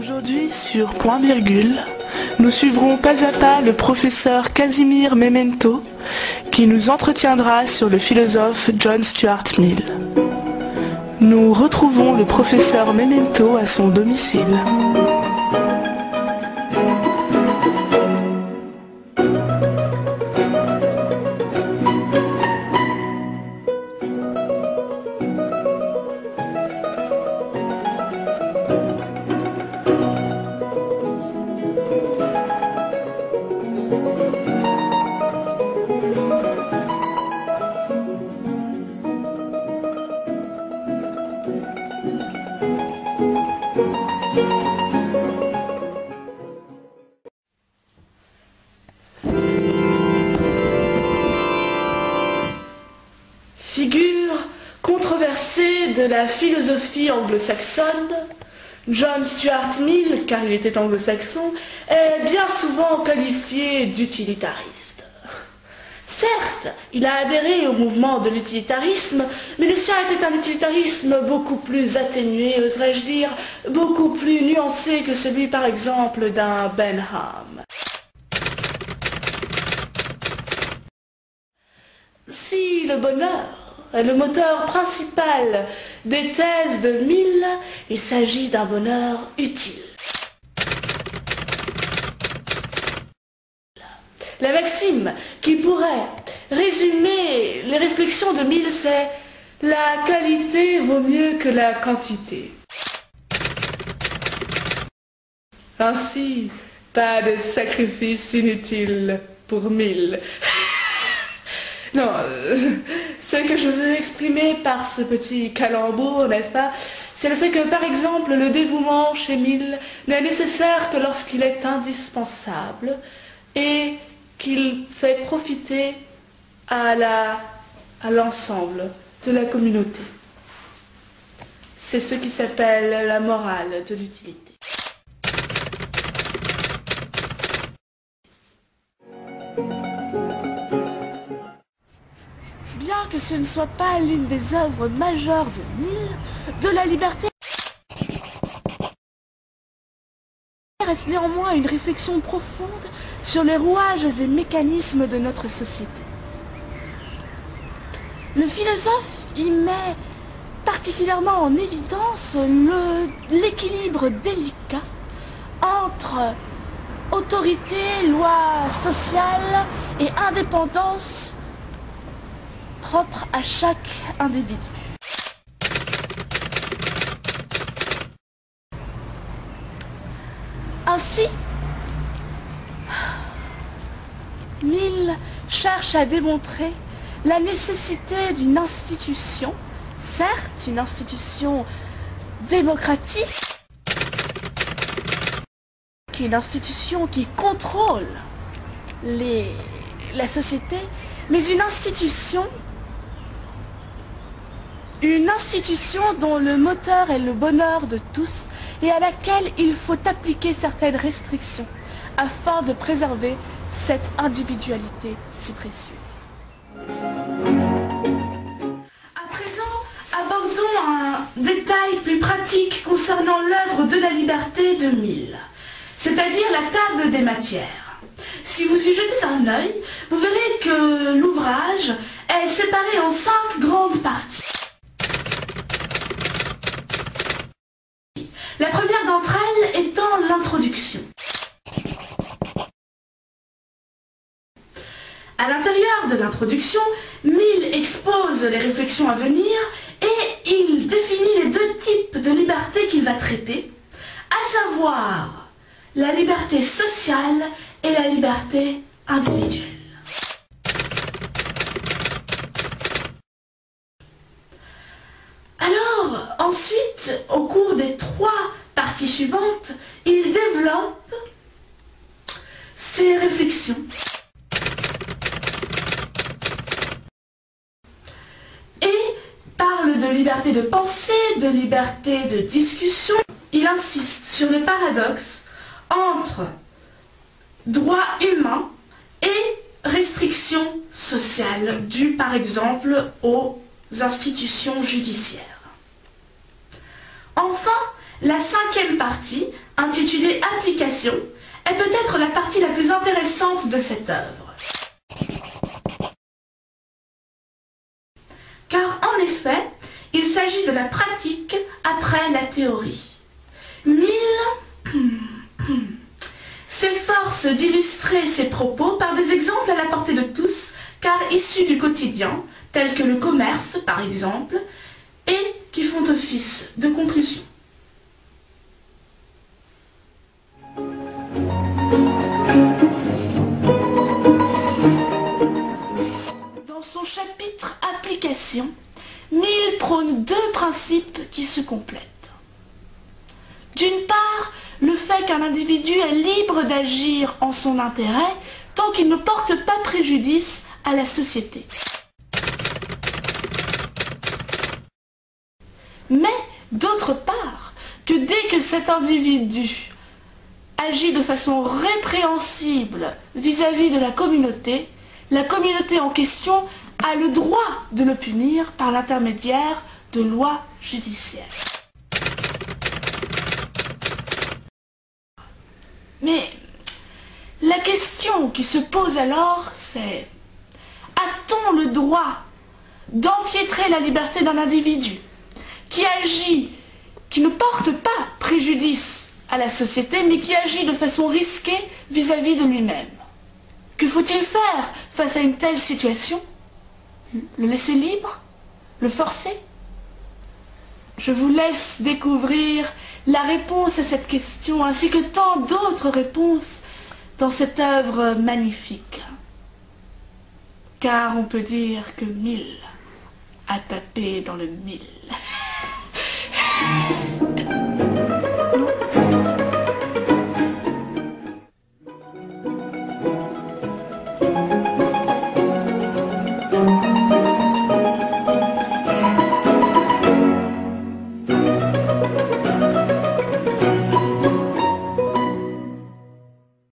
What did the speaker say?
Aujourd'hui, sur Point Virgule, nous suivrons pas à pas le professeur Casimir Memento qui nous entretiendra sur le philosophe John Stuart Mill. Nous retrouvons le professeur Memento à son domicile. Figure controversée de la philosophie anglo-saxonne, John Stuart Mill, car il était anglo-saxon, est bien souvent qualifié d'utilitariste. Certes, il a adhéré au mouvement de l'utilitarisme, mais le sien était un utilitarisme beaucoup plus atténué, oserais-je dire, beaucoup plus nuancé que celui par exemple d'un Bentham. Si le bonheur est le moteur principal des thèses de Mill, il s'agit d'un bonheur utile. La maxime qui pourrait résumer les réflexions de Mill, c'est « la qualité vaut mieux que la quantité ». Ainsi, pas de sacrifice inutile pour Mill. Non, ce que je veux exprimer par ce petit calembour, n'est-ce pas, c'est le fait que, par exemple, le dévouement chez Mill n'est nécessaire que lorsqu'il est indispensable et qu'il fait profiter à l'ensemble de la communauté. C'est ce qui s'appelle la morale de l'utilité. Bien que ce ne soit pas l'une des œuvres majeures de Mill, de la liberté reste néanmoins une réflexion profonde sur les rouages et mécanismes de notre société. Le philosophe y met particulièrement en évidence l'équilibre délicat entre autorité, loi sociale et indépendance propre à chaque individu. Ainsi, Mill cherche à démontrer la nécessité d'une institution, certes une institution démocratique, une institution qui contrôle la société, mais une institution dont le moteur est le bonheur de tous et à laquelle il faut appliquer certaines restrictions afin de préserver cette individualité si précieuse. À présent, abordons un détail plus pratique concernant l'œuvre de la liberté de Mill, c'est-à-dire la table des matières. Si vous y jetez un œil, vous verrez que l'ouvrage est séparé en 5 grandes parties. La première d'entre elles étant l'introduction. À l'intérieur de l'introduction, Mill expose les réflexions à venir et il définit les 2 types de liberté qu'il va traiter, à savoir la liberté sociale et la liberté individuelle. Alors, ensuite, au cours des 3 parties suivantes, il développe ses réflexions. Et parle de liberté de pensée, de liberté de discussion. Il insiste sur le paradoxe entre droit humain et restrictions sociales dues par exemple aux institutions judiciaires. Enfin, La 5e partie, intitulée Application, est peut-être la partie la plus intéressante de cette œuvre. Car en effet, il s'agit de la pratique après la théorie. Mill s'efforce d'illustrer ses propos par des exemples à la portée de tous, car issus du quotidien, tels que le commerce par exemple, et qui font office de conclusion. Dans son chapitre Application, Mill prône 2 principes qui se complètent. D'une part, le fait qu'un individu est libre d'agir en son intérêt tant qu'il ne porte pas préjudice à la société. Mais, d'autre part, que dès que cet individu agit de façon répréhensible vis-à-vis de la communauté en question a le droit de le punir par l'intermédiaire de lois judiciaires. Mais la question qui se pose alors, c'est: a-t-on le droit d'empiétrer la liberté d'un individu qui agit, qui ne porte pas préjudice à la société, mais qui agit de façon risquée vis-à-vis de lui-même? Que faut-il faire face à une telle situation? Le laisser libre? Le forcer? Je vous laisse découvrir la réponse à cette question, ainsi que tant d'autres réponses dans cette œuvre magnifique. Car on peut dire que Mill a tapé dans le mille.